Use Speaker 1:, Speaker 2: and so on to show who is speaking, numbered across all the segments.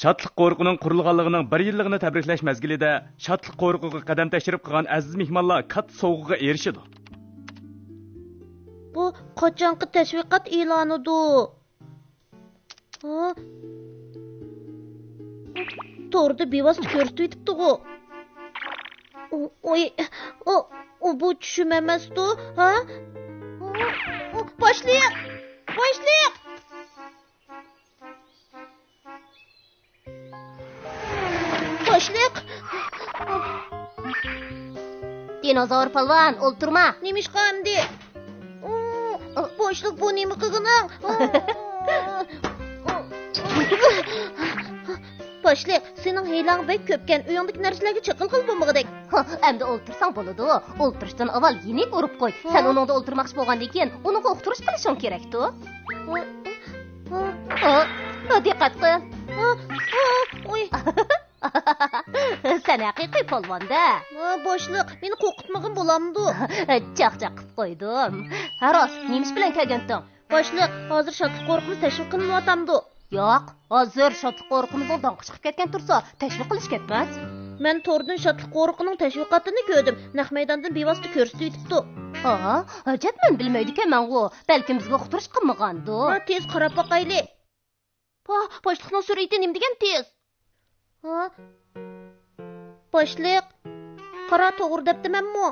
Speaker 1: Şatlık qo'riqining qurilganligining 1 yilligini tabriklash mezgilida Şatlık qo'riqiga qadam tashrif qilgan aziz mehmonlar katta sovg'aga erishadi.
Speaker 2: Bu qachonqi tashviqot e'lonidu? To'g'rida bevosita ko'rsatib yetibdi-ku. Oy, bu tushum emas-ku, ha? Boshliq! Boshliq! Boshliq!
Speaker 3: Dinozavr palvon, o'ltirma.
Speaker 2: Nimishqa endi? Boshliq bu nima qilganing? Boshliq, sening hiylang bek ko'pkan, uyingdagi narsalarga chiqil qilib bo'lmag'idek.
Speaker 3: Endi o'ltirsang bo'ladi. O'ltirishdan avval yenik urib qo'y. Sen uningda o'ltirmoqchi bo'lgandan keyin uni uqtirish qilishing kerak-ku. Diqqat qil. Oy. Sen haqiqiy polvonda.
Speaker 2: Boshliq, meni qo'rqitmag'in bo'lamdi.
Speaker 3: Chaqchaq qilib qo'ydim. Rost, nemish bilan kelganding?
Speaker 2: Boshliq, hozir Şatlık qo'riqimiz tashviq qilinyapti.
Speaker 3: Yo'q, hozir Şatlık qo'riqimizning donqi chiqib ketgan tursa, tashviq qilish ketmas.
Speaker 2: Men to'rdan Şatlık qo'riqining tashviqotini ko'rdim. Naq maydondan bevosita ko'rsatib yetibdi.
Speaker 3: Ajab, men bilmaydi ekanman u. Balkim bizga uqtirish qilmagandi.
Speaker 2: Tez qarab boqayli. Boshliqning surati nima degan tez? Boshliq, qara to'g'ri debdimanmi?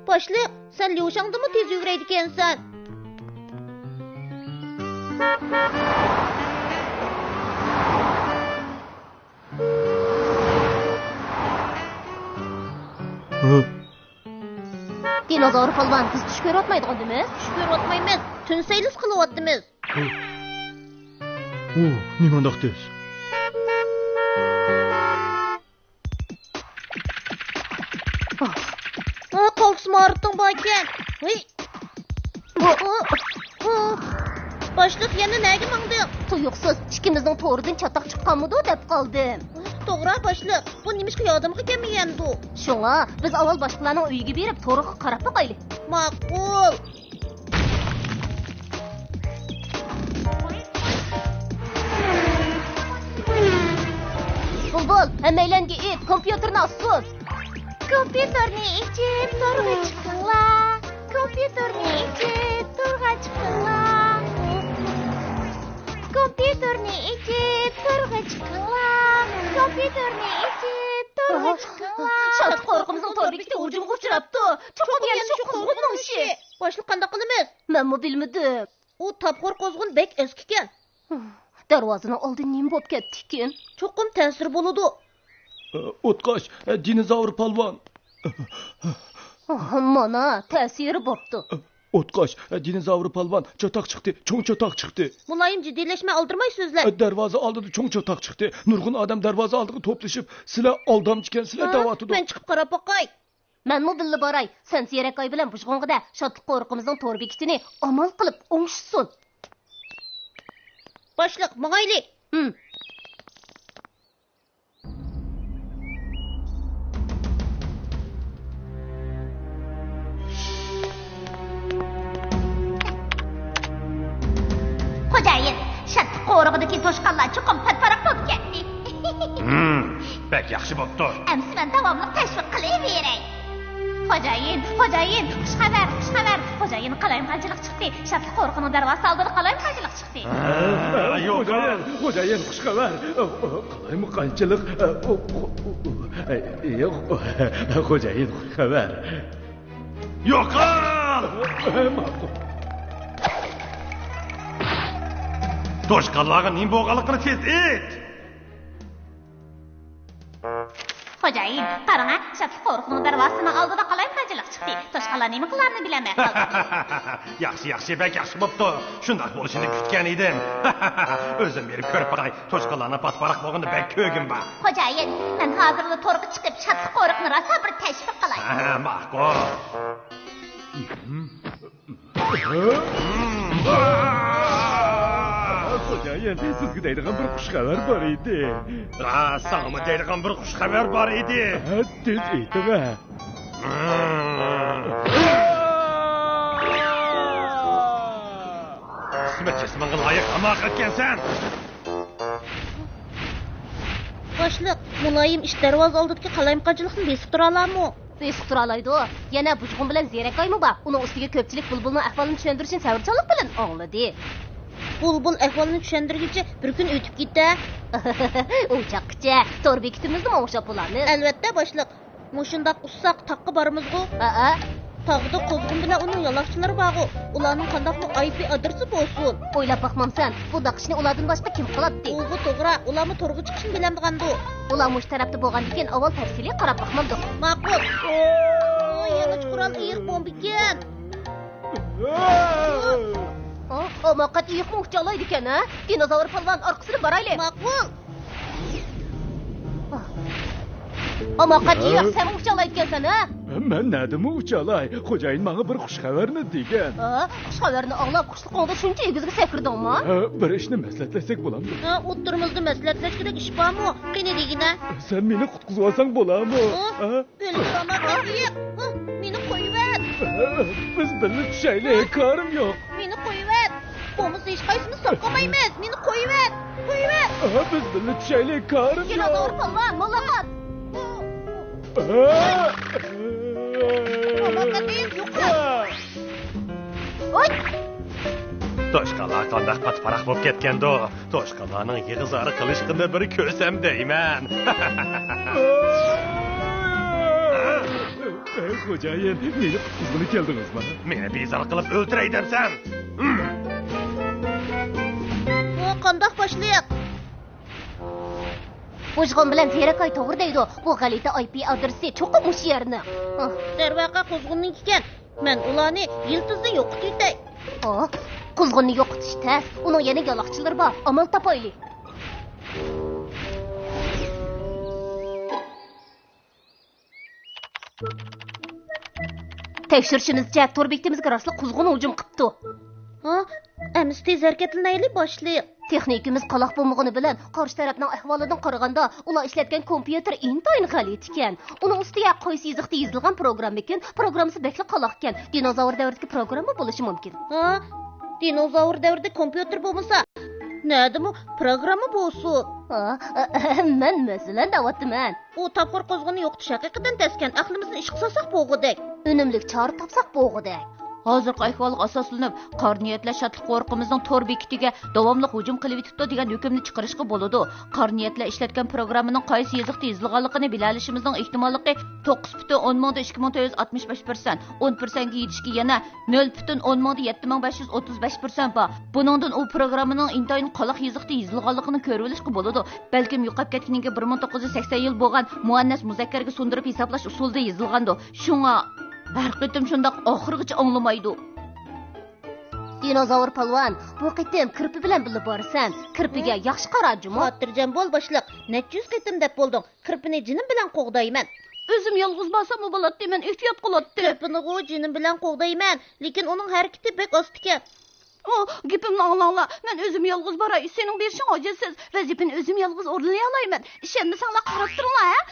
Speaker 2: Boshliq, sen Lyushangdimi tez yuguraydi ekansan?
Speaker 3: Dinozavr polvon, biz tush ko'rayotmaydiganimiz?
Speaker 2: Tush ko'rayotmaymiz, tun saylis qilyapmiz.
Speaker 1: Nima naqtiz?
Speaker 2: Qo'lsizmi ortding bokan? Boshliq yana nega mangding?
Speaker 3: Tuyuqsiz ikkimizning to'g'ridan chatoq chiqqanmidi deb qoldim.
Speaker 2: To'g'ri boshliq, bu nimishqa yodimga kelmagandu.
Speaker 3: Shunga biz avval boshqalarning uyiga berib to'g'riga qarab boqaylik.
Speaker 2: Ma'qul.
Speaker 3: Bulbul, hammanglarga it, kompyuterni asos.
Speaker 2: Kompyuterni ichib, to'rga chiqinglar. Kompyuterni ichib, to'rga chiqinglar. Kompyuterni ichib, to'rga chiqinglar. Kompyuterni ichib, to'rga chiqinglar.
Speaker 3: Şatlık qo'riqimizning to'rbekda hujumga uchrabdi. Cho'qib yana shu qo'rqitning ishi.
Speaker 2: Boshliq qanday qilamiz?
Speaker 3: Men bilmadim.
Speaker 2: U tapxo'r qo'zg'in bek eski ekan.
Speaker 3: Darvozaning oldin nima bo'lib ketdi ekan?
Speaker 2: Cho'qim ta'sir bo'ladi.
Speaker 1: O'tqosh, dinozavr polvon.
Speaker 3: Mana ta'siri bo'pti.
Speaker 1: O'tqosh, dinozavr polvon cho'toq chiqdi, cho'ng cho'toq chiqdi.
Speaker 2: Muloyim jiddiylashmay oldirmay so'zla.
Speaker 1: Darvoza oldida cho'ng cho'toq chiqdi. Nurg'un odam darvoza oldiga to'plashib, sizlar aldamchi ekansizlar da'vatidi.
Speaker 2: Men chiqib qarab boqay.
Speaker 3: Menmi billa boray. Sen Serakay bilan bushg'ong'ida Şatlık qo'riqimizning to'r bekitini amal qilib o'ngishsin.
Speaker 2: Boshliq, mangayli.
Speaker 3: Xo'jayin, Şatlık qo'rig'idagi to'shqonlar chuqum patparaq bo'lib ketdi.
Speaker 4: Bek yaxshi bo'pti.
Speaker 3: Amsi men davomli tashviq qilaveray. Xo'jayin, xushxabar. Xo'jayin qalayimqanchilik chiqdi. Şatlık qo'riqining darvozasi oldida qalayimqanchilik chiqdi.
Speaker 1: Xo'jayin, xushxabar. Qalayimqanchilik. Yo'q, xo'jayin, xushxabar.
Speaker 4: Yo'qol! To'shqonlarga nima bo'lganligini tez ayt.
Speaker 3: Xo'jayin, qarang, Şatlık qo'riqining darvozasining oldida qalayimqanchilik chiqdi. To'shqonlar nima qilarini bilaman.
Speaker 4: Yaxshi, bek yaxshi bo'pti. Shunday bo'lishini kutgan edim. O'zim berib ko'rib boqay. To'shqonlarni patparaq bo'lganda bek ko'gim bor.
Speaker 3: Xo'jayin, men hozirda to'rga chiqib Şatlık qo'riqni rosa bir tashviq qilay.
Speaker 4: Ma'qul.
Speaker 1: Xo'jayin, sizga deydigan bir xushxabar bor edi.
Speaker 4: Senga deydigan bir xushxabar bor edi.
Speaker 1: Tez aytma.
Speaker 4: Xizmatchisi menga loyiq amal qilgansan.
Speaker 2: Boshliq, muloyim ish darvoza oldidagi qalayimqanchilikni besib tura olammi?
Speaker 3: Besib tura oladi. Yana bujg'un bilan zerakaymi bor? Uning ustiga ko'pchilik bulbulning ahvolini tushuntirishni savrchanlik bilan angladi.
Speaker 2: Bulbul ahvolini tushuntirguncha bir kun o'tib ketdi.
Speaker 3: Uchoqcha to'r bekitimizmi o'xshab bo'lamiz?
Speaker 2: Albatta, boshliq. Mushundaq ussaq taqqa bormizku. Tog'da qo'zg'in bilan uning yaloqchilari bor-ku. Ularning qandaqmi IP adresi bo'lsin?
Speaker 3: O'ylab baxmamsan, bu daqishni ulardan boshqa kim qiladi?
Speaker 2: U to'g'ri, ularni to'rga chiqishni bilamdigandi.
Speaker 3: Ular mush tarafda bo'lgandan avval tafsiliy qarab baxmamdi.
Speaker 2: Ma'qul. Yangi qurol iyiq bomba ekan.
Speaker 3: Maqat iyiq muhchalaydi ekan, ha? Dinozavr polvon orqasidan boraylik.
Speaker 2: Ma'qul.
Speaker 3: Maqat iyiq sen muhchalaydi ekansan, ha?
Speaker 1: Men nadimi uchalay? Xo'jayin menga bir xush xabarni degan.
Speaker 3: Xush xabarni anglab qushliqda shuncha egizga sakirdingmi?
Speaker 1: Bir ishni maslahatlasak bo'ladimi?
Speaker 2: O'ttirmizda maslahatlashib kerak ish bormi? Qani degina.
Speaker 1: Sen meni qutqizib olsang bo'ladimi?
Speaker 2: Meni qo'yib ver.
Speaker 1: Biz birga tushaylik, ko'rim yo'q.
Speaker 2: Meni qo'yib ver. Bo'lmasa hech qaysimiz so'qolmaymiz. Meni qo'yib ver. Qo'yib ver.
Speaker 1: Biz birga tushaylik, ko'rim yo'q.
Speaker 3: Dinozavr polvon, muloqot.
Speaker 4: Toshqalar qandaq patparaq bo'lib ketgandi. Toshqalarning yig'izlari qilishqini bir ko'rsam deyman.
Speaker 1: Xo'jayin, meni qutqizgani keldingizmi?
Speaker 4: Meni bezor qilib o'ltiray demsan.
Speaker 2: Qandaq boshliq?
Speaker 3: Bujg'un bilan zerakay to'g'ri deydi. Bu g'alati IP adresi cho'qib mush yerni.
Speaker 2: Darvaqa qo'zg'unning ekan. Men ularni yiltizda yo'qotay.
Speaker 3: Quzg'unni yo'qotish tas. Uning yana yaloqchilari bor. Amal topaylik. Tekshirishimizcha to'r bektimizga rostli quzg'un hujum qilibdi.
Speaker 2: Emis tez harakatlanaylik boshliq.
Speaker 3: Texnikimiz qaloq bo'lmag'ini bilan qarshi tarafning ahvolidan qaraganda ular ishlatgan kompyuter intayin g'alit ekan. Uning ustiga qo'ysi yizig'da yozilgan program ekan. Programmasi bekli qaloq ekan. Dinozavr davridagi programma bo'lishi mumkin.
Speaker 2: Dinozavr davrida kompyuter bo'lmasa, nadimi programma bo'lsin?
Speaker 3: Men masalan davatman.
Speaker 2: U topqir qo'zg'ini yo'qtish haqiqatan taskan. Aqlimizni ish qilsak bo'g'idek.
Speaker 3: Unumli chora topsak bo'g'idek.
Speaker 5: Hozirgi ahvolga asoslanib, qarniyatlar shatliq qo'rqimizning to'r bekitiga davomli hujum qilib yetibdi degan hukmni chiqarishga bo'ladi. Qarniyatlar ishlatgan programmaning qaysi yoziqda yozilganligini bilishimizning ehtimolligi 9.10.2465%, 10% ga yetishga yana 0.10.7535% bor. Buningdan u programmaning intayin qaloq yoziqda yozilganligini ko'rib olishga bo'ladi. Balkim yo'qolib ketganiga 1980 yil bo'lgan muannas muzakkarga sundirib hisoblash usulida yozilgandi. Shunga har qitim shundoq oxirigacha anglamaydi.
Speaker 3: Dinozavr polvon, bu qitim kirpi bilan bilib borsan, kirpiga yaxshi qarajmi?
Speaker 2: Xotirjam bo'l boshliq. Necha yuz qitim deb bo'lding. Kirpini jinim bilan qo'g'dayman.
Speaker 5: O'zim yolg'iz bo'lsam bo'ladi, men ehtiyot qilatdi.
Speaker 2: Kirpini jinim bilan qo'g'dayman, lekin uning harakati bek ost ekan.
Speaker 5: Gapimni anglanglar. Men o'zim yolg'iz boray. Sening berishing hojatsiz. Vazifani o'zim yolg'iz o'rnay olmayman. Ishonmasanglar qarab turinglar.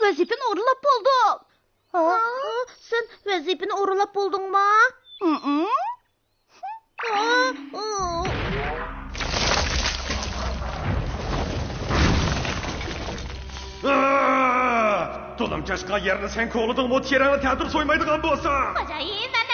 Speaker 5: Vazifani o'rlab bo'ldim.
Speaker 2: Sen vazifani o'rlab bo'ldingmi?
Speaker 4: To'lim chashqa yerni sen ko'g'liding, mot yerani ta'tir so'ymaydigan bo'lsa.
Speaker 3: Xo'jayin, men